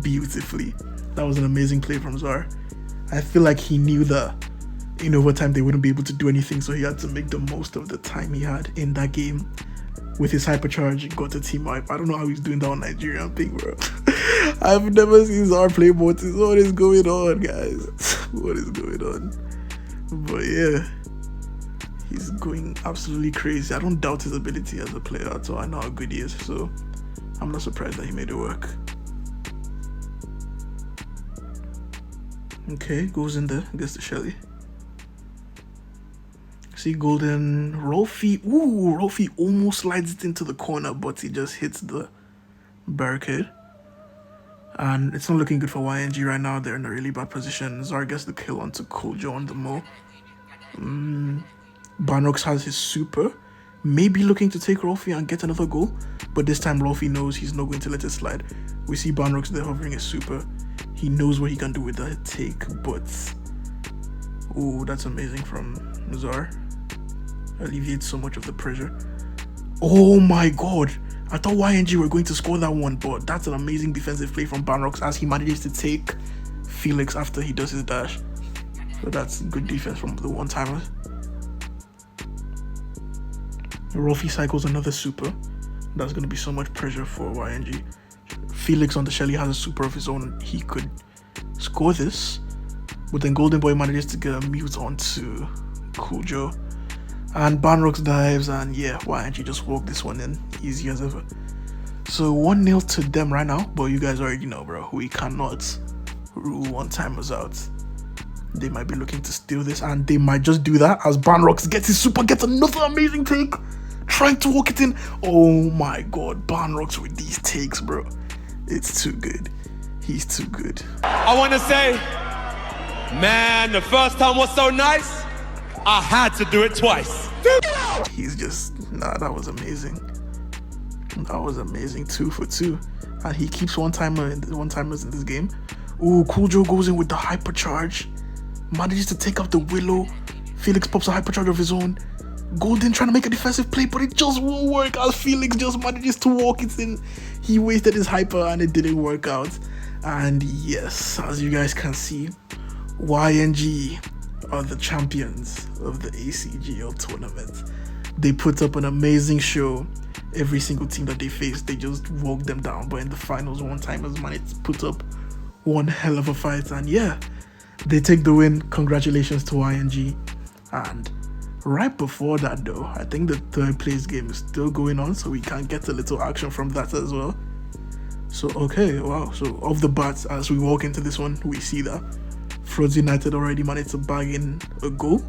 beautifully. That was an amazing play from Zar. I feel like he knew that in overtime they wouldn't be able to do anything, so he had to make the most of the time he had in that game. With his hypercharge, got a team wipe. I don't know how he's doing that on Nigerian thing, bro. I've never seen Zar play Mortis. What is going on, guys? What is going on? But yeah, he's going absolutely crazy. I don't doubt his ability as a player, so I know how good he is, so I'm not surprised that he made it work. Okay, goes in there, gets the Shelly. See Golden, Rolfie, ooh, Rolfie almost slides it into the corner, but he just hits the barricade. And it's not looking good for YNG right now. They're in a really bad position. Zar gets the kill onto Kojo on the Mo. Banrox has his super, maybe looking to take Rolfie and get another goal, but this time Rolfie knows he's not going to let it slide. We see Banrox there hovering his super. He knows what he can do with that take, but oh, that's amazing from Zar. Alleviates so much of the pressure. Oh my god, I thought YNG were going to score that one, but that's an amazing defensive play from Banrox as he manages to take Felix after he does his dash. So that's good defense from the one-timers. Rolfie cycles another super. That's going to be so much pressure for YNG. Felix on the Shelly has a super of his own. He could score this, but then Golden Boy manages to get a mute onto Kojo. And Banrox dives, and yeah, YNG just walked this one in easy as ever. So 1-0 to them right now, but you guys already know, bro, we cannot rule one-timers out. They might be looking to steal this, and they might just do that as Banrox gets his super, gets another amazing take, trying to walk it in. Oh my god, Banrox with these takes, bro. It's too good. He's too good. I want to say, man, the first time was so nice, I had to do it twice. He's just, nah, that was amazing. That was amazing, 2 for 2. And he keeps one-timers in this game. Ooh, Kojo goes in with the hypercharge. Manages to take out the Willow. Felix pops a hypercharge of his own. Golden trying to make a defensive play, but it just won't work as Felix just manages to walk it in. He wasted his hyper and it didn't work out. And yes, as you guys can see, YNG are the champions of the ACGL tournament. They put up an amazing show. Every single team that they faced, they just walked them down. But in the finals, one-timers managed to put up one hell of a fight. And yeah, they take the win. Congratulations to YNG. And right before that though, I think the third place game is still going on, so we can get a little action from that as well. So okay, wow, so off the bat, as we walk into this one, we see that Frauds United already managed to bag in a goal.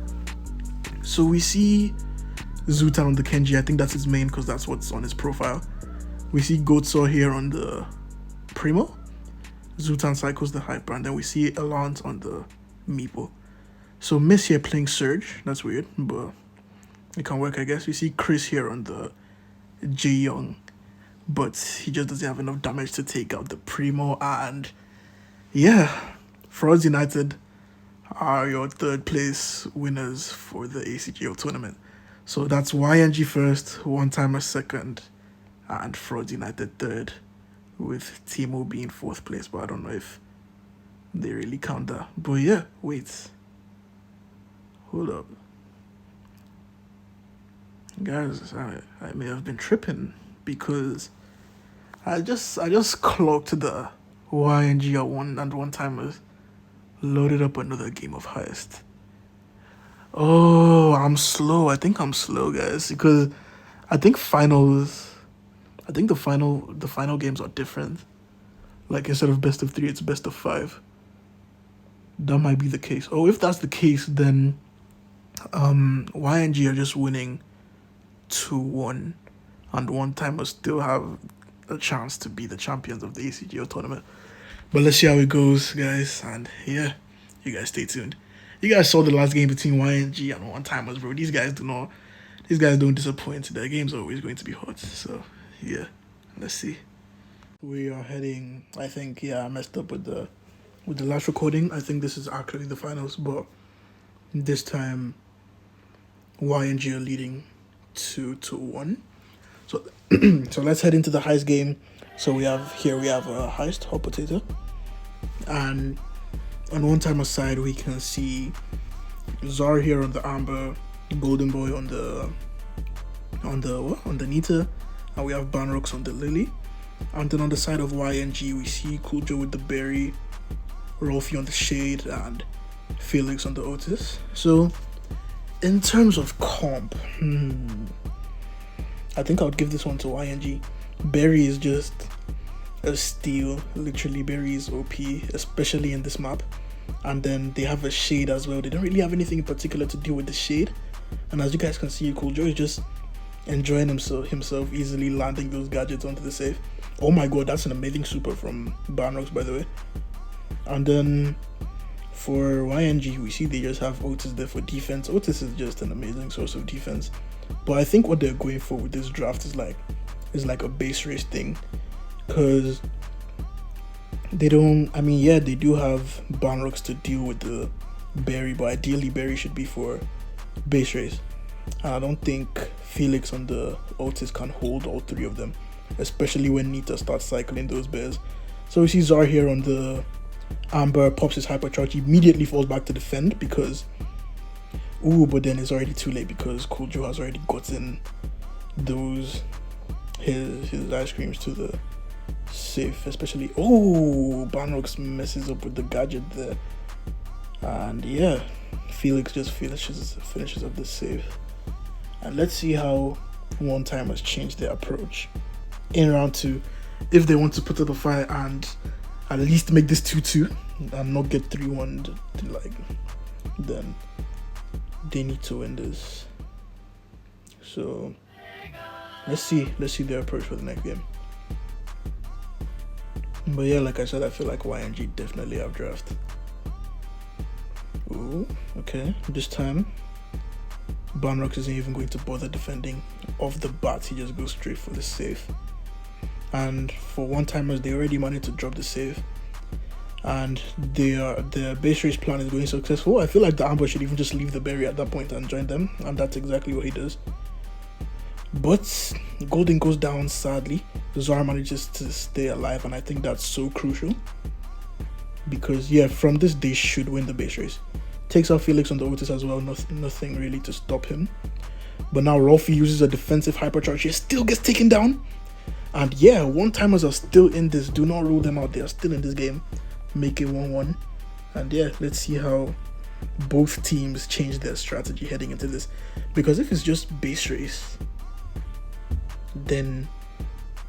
So we see Zutan on the Kenji. I think that's his main because that's what's on his profile. We see Goatsaw here on the Primo. Zutan cycles the hyper, and then we see Alance on the Meepo. So Miss here playing Surge. That's weird, but it can work, I guess. We see Chris here on the Jae-Young, but he just doesn't have enough damage to take out the Primo. And yeah, Frauds United are your third place winners for the ACGL tournament. So that's YNG first, one-timer second, and Frauds United third, with Timo being fourth place, but I don't know if they really count that. But yeah, wait. Hold up. Guys, I may have been tripping because I just clocked the YNG at one timers loaded up another game of Heist. Oh, I'm slow. I think I'm slow, guys, because I think finals. I think the final games are different. Like instead of best of three, it's best of five. That might be the case. Oh, if that's the case, then YNG are just winning 2-1, and one time will still have a chance to be the champions of the ACGO tournament. But let's see how it goes, guys. And yeah, you guys stay tuned. You guys saw the last game between YNG and one timers, bro. These guys don't disappoint. Their games are always going to be hot. So yeah, let's see. We are heading. I think I messed up with the last recording. I think this is actually the finals, but this time YNG are leading 2-1. So so let's head into the heist game. So we have a heist hot potato, and on one timer side we can see Zar here on the amber, Golden Boy on the Nita, and we have Banrox on the lily. And then on the side of YNG we see Cool Joe with the berry, Rolfie on the shade, and Felix on the Otis. So in terms of comp, I think I would give this one to YNG. Berry is just a steal. Literally, Berry is OP, especially in this map. And then they have a shade as well. They don't really have anything in particular to do with the shade. And as you guys can see, Cool Joe is just enjoying himself easily landing those gadgets onto the safe. Oh my god, that's an amazing super from Banrox, by the way. And then for YNG, we see they just have Otis there for defense. Otis is just an amazing source of defense. But I think what they're going for with this draft is like a base race thing, because they don't. I mean, yeah, they do have Banrox to deal with the Berry, but ideally Berry should be for base race. And I don't think Felix on the Otis can hold all three of them, especially when Nita starts cycling those bears. So we see Zar here on the amber, pops his hypercharge, immediately falls back to defend because but then it's already too late because Cool Joe has already gotten his ice creams to the safe, especially Banrox messes up with the gadget there. And yeah, Felix just finishes up the safe. And let's see how one time has changed their approach in round 2. If they want to put up a fight and at least make this 2-2 and not get 3-1, then they need to win this. So let's see their approach for the next game. But yeah, like I said, I feel like YNG definitely have draft. Okay. This time Banrox isn't even going to bother defending off the bat. He just goes straight for the safe. And for one timers, they already managed to drop the save, and their base race plan is going successful. I feel like the amber should even just leave the berry at that point and join them, and that's exactly what he does. But Golden goes down sadly. Zara manages to stay alive, and I think that's so crucial because from this they should win the base race. Takes out Felix on the Otis as well. Nothing really to stop him. But now Rolfie uses a defensive hypercharge. He still gets taken down. And yeah, one timers are still in this. Do not rule them out. They are still in this game. Make it 1-1. And yeah, let's see how both teams change their strategy heading into this. Because if it's just base race, then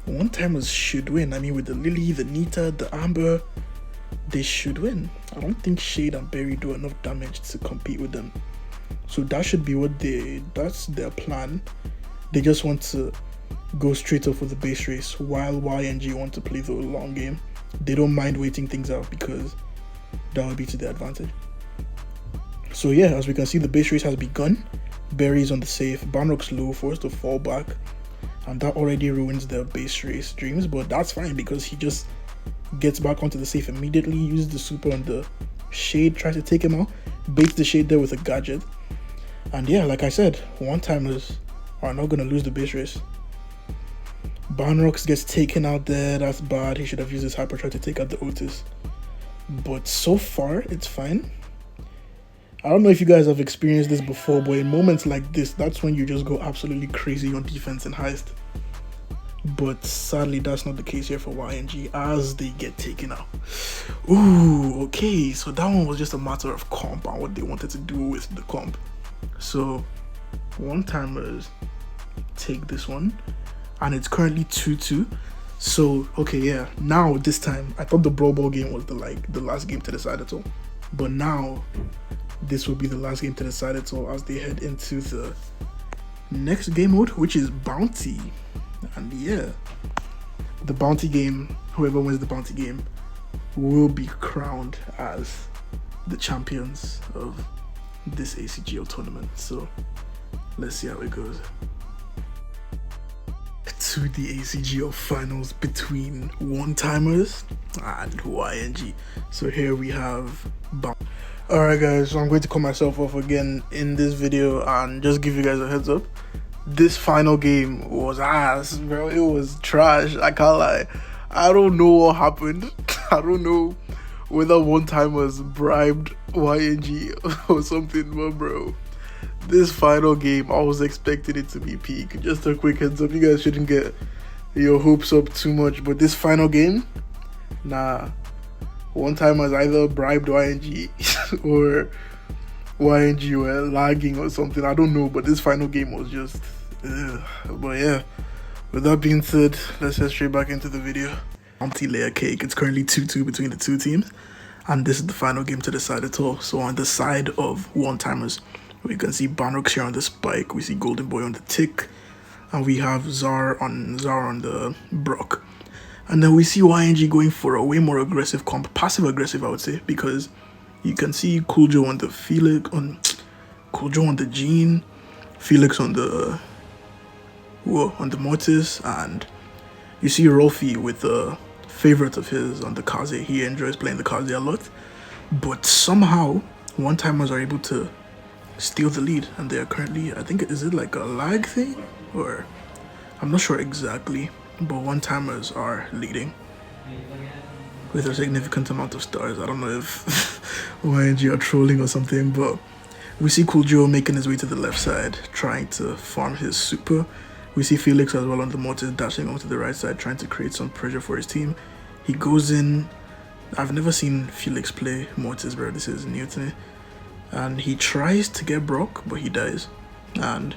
one timers should win. I mean, with the Lily, the Nita, the Amber, they should win. I don't think Shade and Berry do enough damage to compete with them. So that should be that's their plan. They just want to go straight up for the base race while YNG want to play the long game. They don't mind waiting things out because that would be to their advantage. So yeah, as we can see, the base race has begun. Berry is on the safe. Banrox low, forced to fall back, and that already ruins their base race dreams, but that's fine because he just gets back onto the safe immediately, uses the super on the Shade, tries to take him out, baits the Shade there with a gadget. And yeah, like I said, one timers are not going to lose the base race. Banrox gets taken out there. That's bad. He should have used his hypercharge to take out the Otis. But so far, it's fine. I don't know if you guys have experienced this before, but in moments like this, that's when you just go absolutely crazy on defense and heist. But sadly, that's not the case here for YNG as they get taken out. Ooh, okay, so that one was just a matter of comp and what they wanted to do with the comp. So one-timers take this one, and it's currently 2-2. So okay, yeah, now this time I thought the Brawl Ball game was the last game to decide it all, but now this will be the last game to decide it all as they head into the next game mode, which is Bounty. And yeah, the Bounty game, whoever wins the Bounty game will be crowned as the champions of this ACGL tournament. So let's see how it goes. To the ACGL finals between one-timers and YNG. So here we have Bounty. Alright guys, so I'm going to call myself off again in this video and just give you guys a heads up. This final game was ass, bro. It was trash. I can't lie. I don't know what happened. I don't know whether one-timers bribed YNG or something, but bro, this final game, I was expecting it to be peak. Just a quick heads up, you guys shouldn't get your hopes up too much, but this final game, nah. One-timers either bribed YNG or YNG were lagging or something. I don't know, but this final game was just but yeah, with that being said, let's head straight back into the video. Bounty layer cake. It's currently 2-2 between the two teams, and this is the final game to decide it all. So on the side of one-timers, we can see Banrox here on the spike, we see Golden Boy on the tick, and we have Zar on the Brock. And then we see YNG going for a way more aggressive comp, passive aggressive I would say, because you can see Cool Joe on the Felix, Cool Joe on the Jean, Felix on the Mortis, and you see Rolfie with a favorite of his on the Kaze. He enjoys playing the Kaze a lot, but somehow one-timers are able to steal the lead, and they are currently, I think, is it like a lag thing, or I'm not sure exactly, but one-timers are leading with a significant amount of stars. I don't know if YNG are trolling or something, but we see Cool Joe making his way to the left side, trying to farm his super. We see Felix as well on the Mortis, dashing onto the right side, trying to create some pressure for his team. He goes in. I've never seen Felix play Mortis, bro. This is new to me. And he tries to get Brock, but he dies. And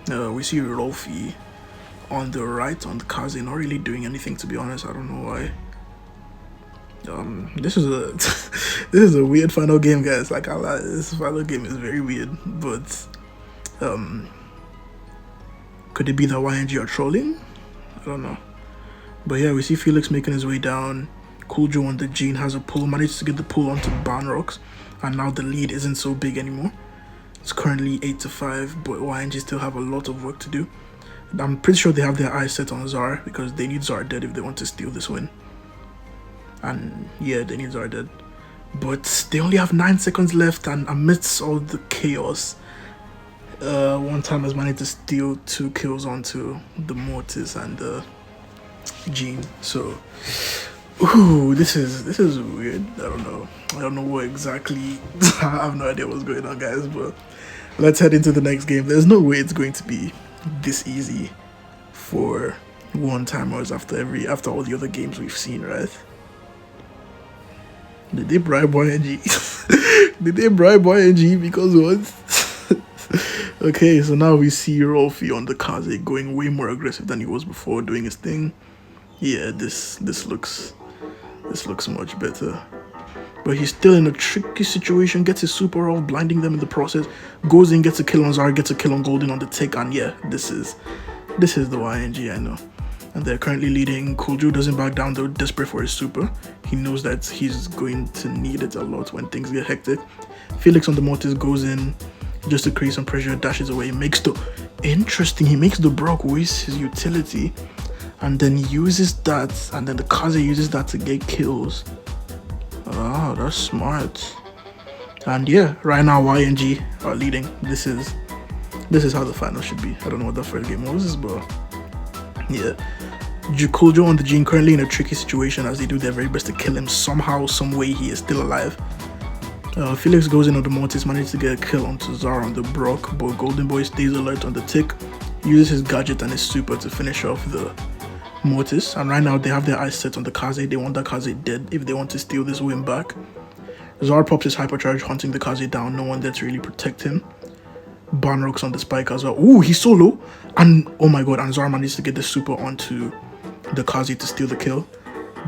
we see Rolfie on the right, on the Kaze, not really doing anything, to be honest. I don't know why. This is a this is a weird final game, guys. Like, this final game is very weird, but could it be that YNG are trolling? I don't know. But yeah, we see Felix making his way down. Cool Joe on the Jean has a pull, manages to get the pull onto Banrox, and now the lead isn't so big anymore. It's currently 8-5, but YNG still have a lot of work to do. I'm pretty sure they have their eyes set on Zar, because they need Zar dead if they want to steal this win. And yeah, they need Zar dead. But they only have 9 seconds left, and amidst all the chaos, one-timers managed to steal 2 kills onto the Mortis and the Jean. So, ooh, this is weird. I don't know what exactly. I have no idea what's going on, guys. But let's head into the next game. There's no way it's going to be this easy for one-timers after all the other games we've seen, right? Did they bribe YNG? Did they bribe YNG? Because what? Okay, so now we see Rolfie on the Kaze going way more aggressive than he was before, doing his thing. Yeah, this looks much better. But he's still in a tricky situation, gets his super off, blinding them in the process, goes in, gets a kill on Zara, gets a kill on Golden on the tick, and yeah, this is the YNG I know. And they're currently leading. Cool Joe doesn't back down, though, desperate for his super. He knows that he's going to need it a lot when things get hectic. Felix on the Mortis goes in just to create some pressure, dashes away, he makes the Brock waste his utility, and then uses that, and then the Kaze uses that to get kills. Oh, that's smart. And yeah, right now YNG are leading. This is how the final should be. I don't know what the first game was, but yeah. Cool Joe and the Jean currently in a tricky situation as they do their very best to kill him. Somehow, some way he is still alive. Felix goes in on the Mortis, manages to get a kill onto Zara on the Brock, but Golden Boy stays alert on the tick, uses his gadget and his super to finish off the Mortis, and right now they have their eyes set on the Kaze. They want that Kaze dead if they want to steal this win back. Zara pops his hypercharge, hunting the Kaze down, no one there to really protect him. Banrock's on the spike as well. Ooh, he's solo, and oh my god, and Zara manages to get the super onto the Kaze to steal the kill,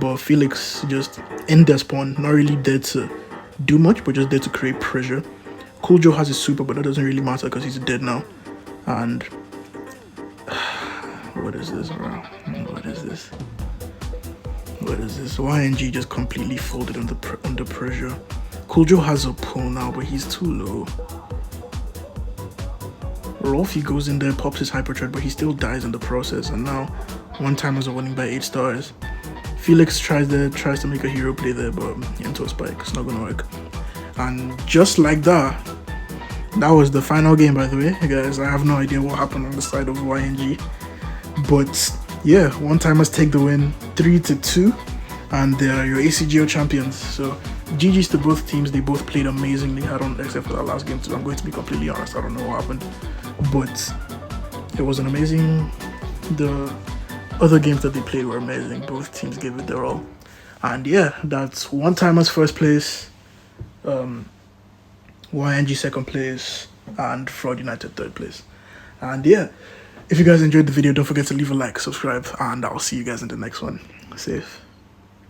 but Felix just in their spawn, not really there to do much, but just there to create pressure. Cool Joe has his super, but that doesn't really matter because he's dead now. And what is this, bro? What is this? What is this? YNG just completely folded under pressure. Cool Joe has a pull now, but he's too low. Rolfie goes in there, pops his hypercharge, but he still dies in the process. And now One Timers are winning by 8 stars. Felix tries to make a hero play there, but into a spike. It's not gonna work. And just like that, that was the final game, by the way, guys. I have no idea what happened on the side of YNG, but yeah, One Timers take the win 3-2, and they are your ACGO champions. So GG's to both teams. They both played amazingly. I don't, except for that last game too. I'm going to be completely honest. I don't know what happened, but it was an amazing. The other games that they played were amazing. Both teams gave it their all, and yeah, that's One Timers first place, YNG second place, and Fraud United third place. And yeah, if you guys enjoyed the video, don't forget to leave a like, subscribe, and I'll see you guys in the next one. Safe.